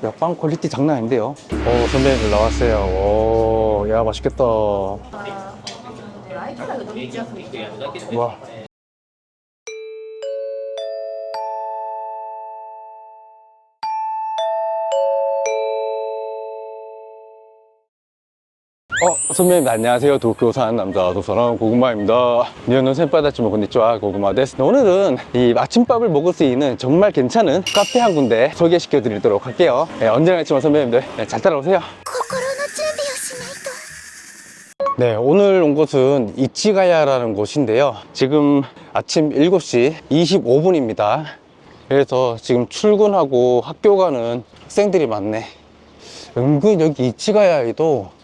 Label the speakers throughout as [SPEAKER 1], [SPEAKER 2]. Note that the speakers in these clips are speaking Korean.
[SPEAKER 1] 야, 빵 퀄리티 장난 아닌데요? 선배님들 나왔어요. 야, 맛있겠다. 와. 선배님 안녕하세요. 도쿄 사는 남자 도서람 고구마입니다. 니오노 센파다치모 건니치와 고구마 데스. 오늘은 이 아침밥을 먹을 수 있는 정말 괜찮은 카페 한 군데 소개시켜 드리도록 할게요. 언제나 했지만 선배님들 잘 따라오세요. 네, 오늘 온 곳은 이치가야라는 곳인데요. 지금 아침 7시 25분입니다. 그래서 지금 출근하고 학교 가는 학생들이 많네. 은근 여기 이치가야에도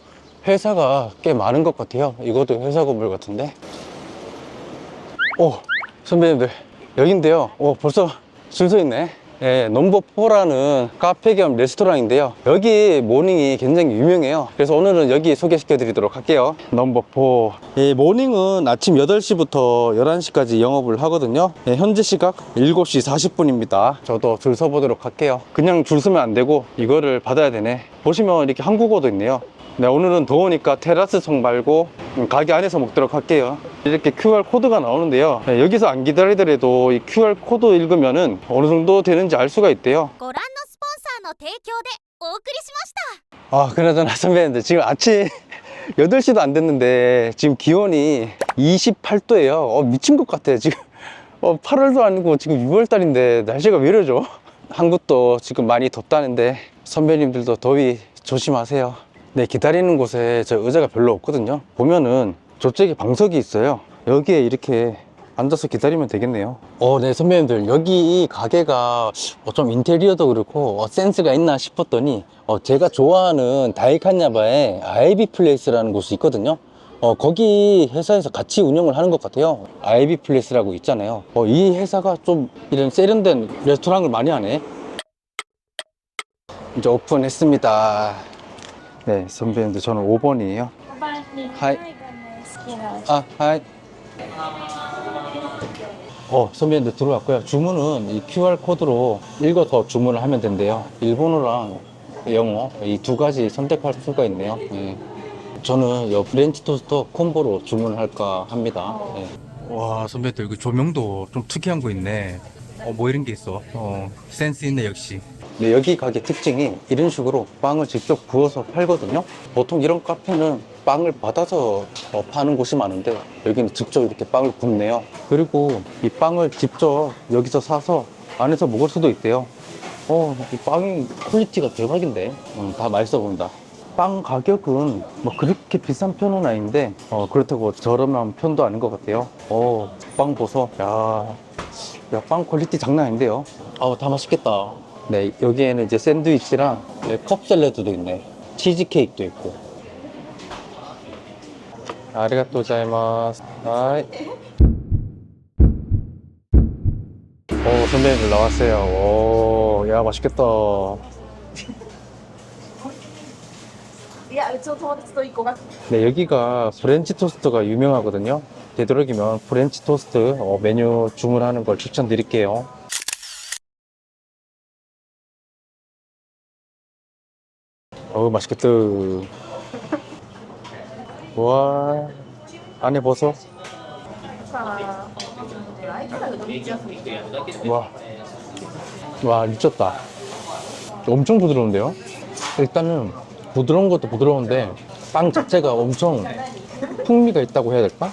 [SPEAKER 1] 회사가 꽤 많은 것 같아요. 이것도 회사 건물 같은데. 선배님들 여긴데요. 벌써 줄 서 있네. 네, 넘버4라는 카페 겸 레스토랑인데요. 여기 모닝이 굉장히 유명해요. 그래서 오늘은 여기 소개시켜 드리도록 할게요. 넘버4. 이 모닝은 아침 8시부터 11시까지 영업을 하거든요. 네, 현재 시각 7시 40분입니다 저도 줄 서보도록 할게요. 그냥 줄 서면 안 되고 이거를 받아야 되네. 보시면 이렇게 한국어도 있네요. 네, 오늘은 더우니까 테라스석 말고 가게 안에서 먹도록 할게요. 이렇게 QR코드가 나오는데요. 네, 여기서 안 기다리더라도 이 QR코드 읽으면은 어느 정도 되는지 알 수가 있대요. 그나저나 선배님들 지금 아침 8시도 안 됐는데 지금 기온이 28도예요. 미친 것 같아. 지금 8월도 아니고 지금 6월달인데 날씨가 왜 이러죠? 한국도 지금 많이 덥다는데 선배님들도 더위 조심하세요. 네, 기다리는 곳에 저 의자가 별로 없거든요. 보면은 저쪽에 방석이 있어요. 여기에 이렇게 앉아서 기다리면 되겠네요. 네, 선배님들 여기 이 가게가 좀 인테리어도 그렇고 센스가 있나 싶었더니 제가 좋아하는 다이칸야바에 아이비 플레이스라는 곳이 있거든요. 거기 회사에서 같이 운영을 하는 것 같아요. 아이비 플레이스라고 있잖아요. 이 회사가 좀 이런 세련된 레스토랑을 많이 하네. 이제 오픈했습니다. 네, 선배님들 저는 5번이에요. 하이. 하이. 선배님들 들어왔고요. 주문은 이 QR코드로 읽어서 주문을 하면 된대요. 일본어랑 영어 이 두 가지 선택할 수가 있네요. 네. 저는 이 프렌치 토스트 콤보로 주문을 할까 합니다. 네. 와, 선배님들 이거 조명도 좀 특이한 거 있네. 뭐 이런 게 있어. 센스 있네 역시. 네, 여기 가게 특징이 이런 식으로 빵을 직접 구워서 팔거든요. 보통 이런 카페는 빵을 받아서 파는 곳이 많은데 여기는 직접 이렇게 빵을 굽네요. 그리고 이 빵을 직접 여기서 사서 안에서 먹을 수도 있대요. 이 빵이 퀄리티가 대박인데 다 맛있어 보인다. 빵 가격은 뭐 그렇게 비싼 편은 아닌데 그렇다고 저렴한 편도 아닌 것 같아요. 빵 보소. 야, 빵 퀄리티 장난 아닌데요. 다 맛있겠다. 네, 여기에는 이제 샌드위치랑 컵 샐러드도 있네. 치즈 케이크도 있고. 아리가또 고자이마스. 하이. 선배님들 나왔어요. 야, 맛있겠다. 네, 여기가 프렌치 토스트가 유명하거든요. 되도록이면 프렌치 토스트 메뉴 주문하는 걸 추천드릴게요. 맛있겠다. 와, 안에 보소. 와, 미쳤다. 엄청 부드러운데요? 일단은 부드러운 것도 부드러운데 빵 자체가 엄청 풍미가 있다고 해야 될까?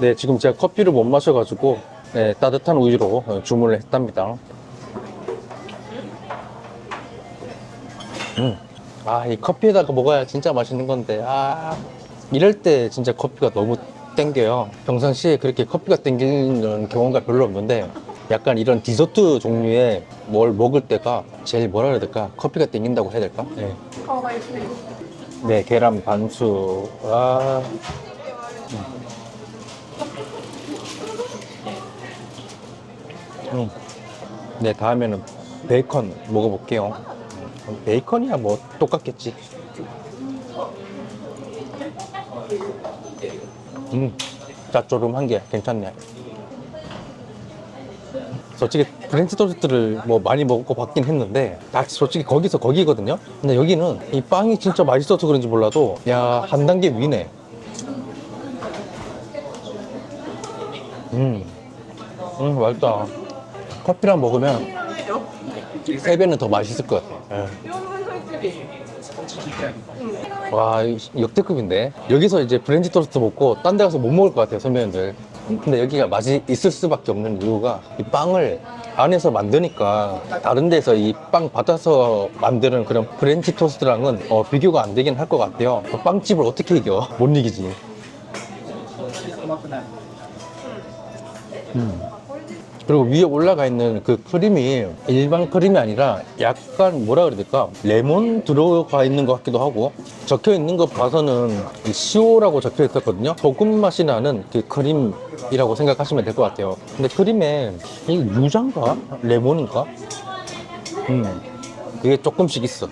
[SPEAKER 1] 네, 지금 제가 커피를 못 마셔가지고 네, 따뜻한 우유로 주문을 했답니다. 이 커피에다가 먹어야 진짜 맛있는 건데 이럴 때 진짜 커피가 너무 땡겨요. 평상시에 그렇게 커피가 땡기는 경우가 별로 없는데 약간 이런 디저트 종류의 뭘 먹을 때가 제일 뭐라 해야 될까? 커피가 땡긴다고 해야 될까? 네, 네, 계란 반숙. 네, 다음에는 베이컨 먹어볼게요. 베이컨이야 뭐 똑같겠지. 짭조름한 게 괜찮네. 솔직히 프렌치 토스트를 뭐 많이 먹고 받긴 했는데 다 솔직히 거기서 거기거든요. 근데 여기는 이 빵이 진짜 맛있어서 그런지 몰라도 야, 한 단계 위네. 맛있다. 커피랑 먹으면 3배는 더 맛있을 것 같아. 와, 역대급인데. 여기서 이제 프렌치 토스트 먹고 딴 데 가서 못 먹을 것 같아요, 선배님들. 근데 여기가 맛이 있을 수밖에 없는 이유가 이 빵을 안에서 만드니까 다른 데서 이 빵 받아서 만드는 그런 프렌치 토스트랑은 비교가 안 되긴 할 것 같아요. 빵집을 어떻게 이겨? 못 이기지. 그리고 위에 올라가 있는 그 크림이 일반 크림이 아니라 약간 뭐라 그래야 될까? 레몬 들어가 있는 것 같기도 하고, 적혀 있는 거 봐서는 이 시오라고 적혀 있었거든요. 소금 맛이 나는 그 크림이라고 생각하시면 될 것 같아요. 근데 크림에 이 유자인가? 레몬인가? 그게 조금씩 있어.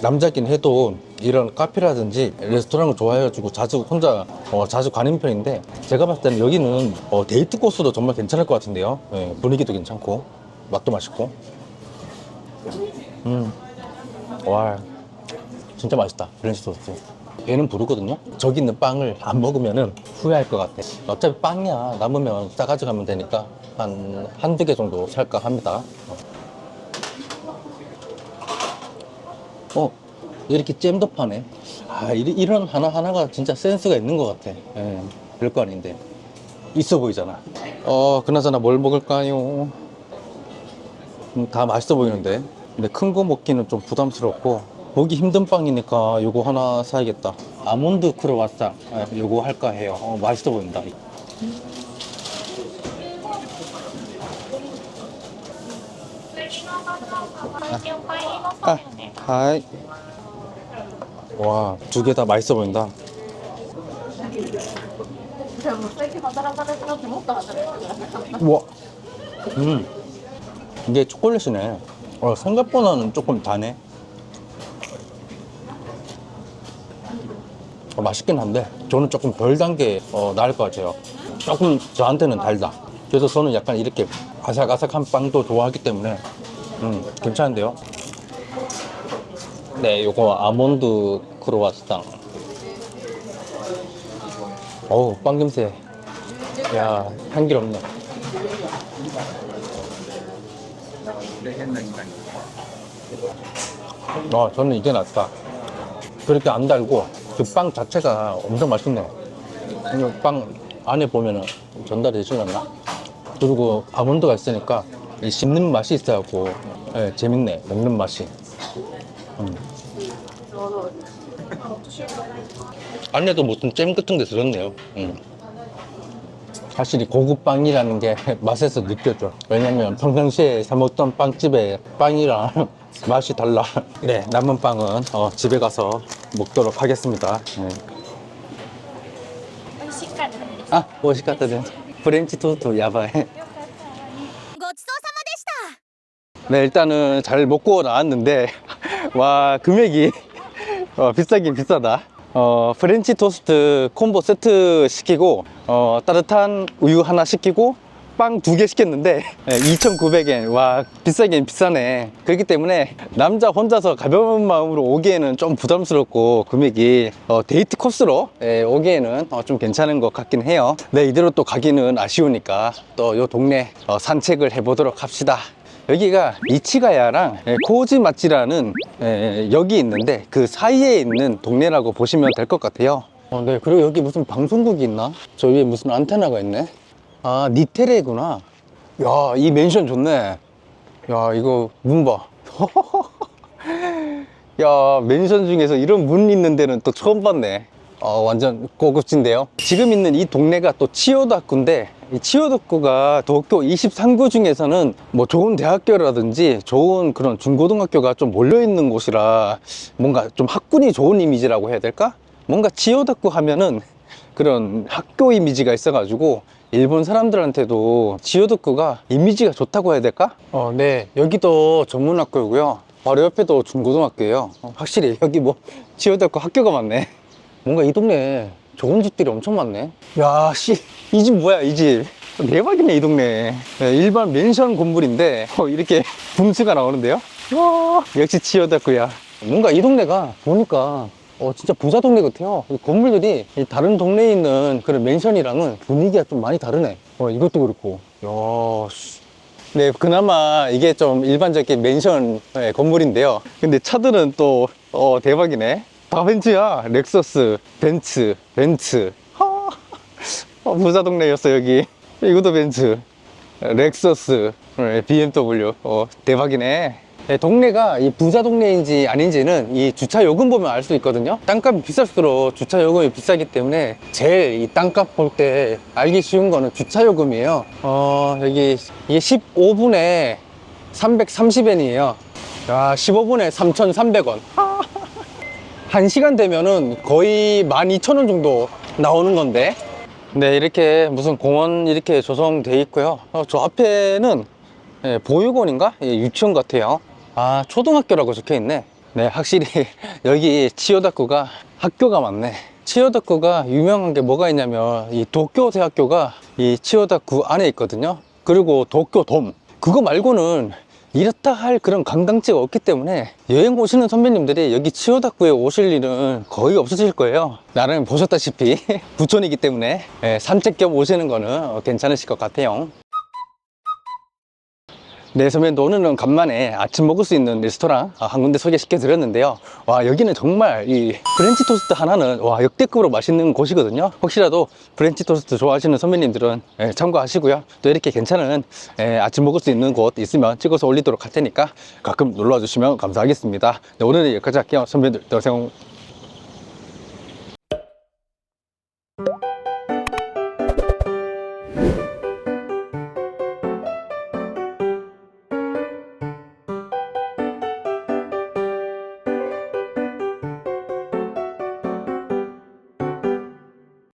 [SPEAKER 1] 남자긴 해도 이런 카페라든지 레스토랑을 좋아해가지고 자주 혼자 자주 가는 편인데, 제가 봤을 때는 여기는 데이트 코스도 정말 괜찮을 것 같은데요. 예, 분위기도 괜찮고 맛도 맛있고. 와, 진짜 맛있다. 프렌치 토스트. 배는 부르거든요. 저기 있는 빵을 안 먹으면 후회할 것 같아. 어차피 빵이야, 남으면 싸가지고 가면 되니까 한두 개 정도 살까 합니다. 이렇게 잼도 파네. 이런 하나하나가 진짜 센스가 있는 것 같아. 예, 별거 아닌데 있어 보이잖아. 그나저나 뭘 먹을까요? 다 맛있어 보이는데. 근데 큰 거 먹기는 좀 부담스럽고 보기 힘든 빵이니까 요거 하나 사야겠다. 아몬드 크로와상, 요거 할까 해요. 맛있어 보인다. 하이. 와, 두 개 다 맛있어 보인다. 우와. 이게 초콜릿이네. 생각보다는 조금 다네. 맛있긴 한데 저는 조금 덜 단 게 나을 것 같아요. 조금 저한테는 달다. 그래서 저는 약간 이렇게 아삭아삭한 빵도 좋아하기 때문에 괜찮은데요. 네, 요거 아몬드 크로와상. 어우, 빵 냄새. 야, 향기롭네. 저는 이게 낫다. 그렇게 안 달고 그 빵 자체가 엄청 맛있네. 빵 안에 보면은 전달이 되시려나? 그리고 아몬드가 있으니까 이 씹는 맛이 있어갖고 재밌네, 먹는 맛이. 안에도 무슨 잼 같은 게 들었네요. 확실히 고급 빵이라는 게 맛에서 느껴져. 왜냐면 평상시에 사 먹던 빵집의 빵이랑 맛이 달라. 네, 남은 빵은 집에 가서 먹도록 하겠습니다. 네.
[SPEAKER 2] 美味しかったです。
[SPEAKER 1] 美味しかったです. 프렌치 토스트 야바이.
[SPEAKER 2] ごちそうさまでした。
[SPEAKER 1] 네, 일단은 잘 먹고 나왔는데 와, 금액이 비싸긴 비싸다. 프렌치 토스트 콤보 세트 시키고 따뜻한 우유 하나 시키고 빵 2개 시켰는데 2,900엔. 와, 비싸긴 비싸네. 그렇기 때문에 남자 혼자서 가벼운 마음으로 오기에는 좀 부담스럽고, 금액이 데이트 코스로 오기에는 좀 괜찮은 것 같긴 해요. 네, 이대로 또 가기는 아쉬우니까 또 요 동네 산책을 해보도록 합시다. 여기가 이치가야랑 코지마치라는 역이 있는데 그 사이에 있는 동네라고 보시면 될 것 같아요. 네, 그리고 여기 무슨 방송국이 있나? 저 위에 무슨 안테나가 있네. 니테레구나. 야, 이 맨션 좋네. 야, 이거 문 봐. 야, 맨션 중에서 이런 문 있는 데는 또 처음 봤네. 완전 고급진데요. 지금 있는 이 동네가 또 치요다쿠인데, 이 치요다쿠가 도쿄 23구 중에서는 뭐 좋은 대학교라든지 좋은 그런 중고등학교가 좀 몰려있는 곳이라 뭔가 좀 학군이 좋은 이미지라고 해야 될까? 뭔가 치요다쿠 하면은 그런 학교 이미지가 있어가지고 일본 사람들한테도 치요다쿠가 이미지가 좋다고 해야 될까? 네, 여기도 전문학교고요. 바로 옆에도 중고등학교예요. 확실히 여기 뭐 지어졌고 학교가 많네. 뭔가 이 동네에 좋은 집들이 엄청 많네. 야, 씨, 이 집 뭐야, 이 집. 대박이네, 이 동네. 네, 일반 맨션 건물인데 이렇게 분수가 나오는데요. 와, 역시 지어졌고야. 뭔가 이 동네가 보니까 진짜 부자 동네 같아요. 이 건물들이 이 다른 동네에 있는 그런 맨션이랑은 분위기가 좀 많이 다르네. 이것도 그렇고. 야, 씨. 네, 그나마 이게 좀 일반적인 맨션 건물인데요. 근데 차들은 또 대박이네. 다 벤츠야. 렉서스, 벤츠. 부자 동네였어, 여기. 이것도 벤츠, 렉서스, BMW. 대박이네. 네, 동네가 이 부자 동네인지 아닌지는 이 주차 요금 보면 알 수 있거든요. 땅값이 비쌀수록 주차 요금이 비싸기 때문에 제일 이 땅값 볼 때 알기 쉬운 거는 주차 요금이에요. 여기 이게 15분에 330엔이에요. 야, 15분에 3,300원. 1시간 되면은 거의 12,000원 정도 나오는 건데. 네, 이렇게 무슨 공원 이렇게 조성돼 있고요. 저 앞에는 보육원인가? 유치원 같아요. 아, 초등학교라고 적혀 있네. 네, 확실히 여기 치요다쿠가 학교가 많네. 치요다쿠가 유명한 게 뭐가 있냐면 이 도쿄 대학교가 이 치요다쿠 안에 있거든요. 그리고 도쿄돔, 그거 말고는 이렇다 할 그런 관광지가 없기 때문에 여행 오시는 선배님들이 여기 치요다쿠에 오실 일은 거의 없으실 거예요. 나름 보셨다시피 부촌이기 때문에 산책 겸 오시는 거는 괜찮으실 것 같아요. 네, 선배님, 오늘은 간만에 아침 먹을 수 있는 레스토랑 한 군데 소개시켜 드렸는데요. 와, 여기는 정말 이 프렌치 토스트 하나는 역대급으로 맛있는 곳이거든요. 혹시라도 프렌치 토스트 좋아하시는 선배님들은 참고하시고요. 또 이렇게 괜찮은 아침 먹을 수 있는 곳 있으면 찍어서 올리도록 할 테니까 가끔 놀러 와 주시면 감사하겠습니다. 네, 오늘은 여기까지 할게요. 선배님들, 들어가세요.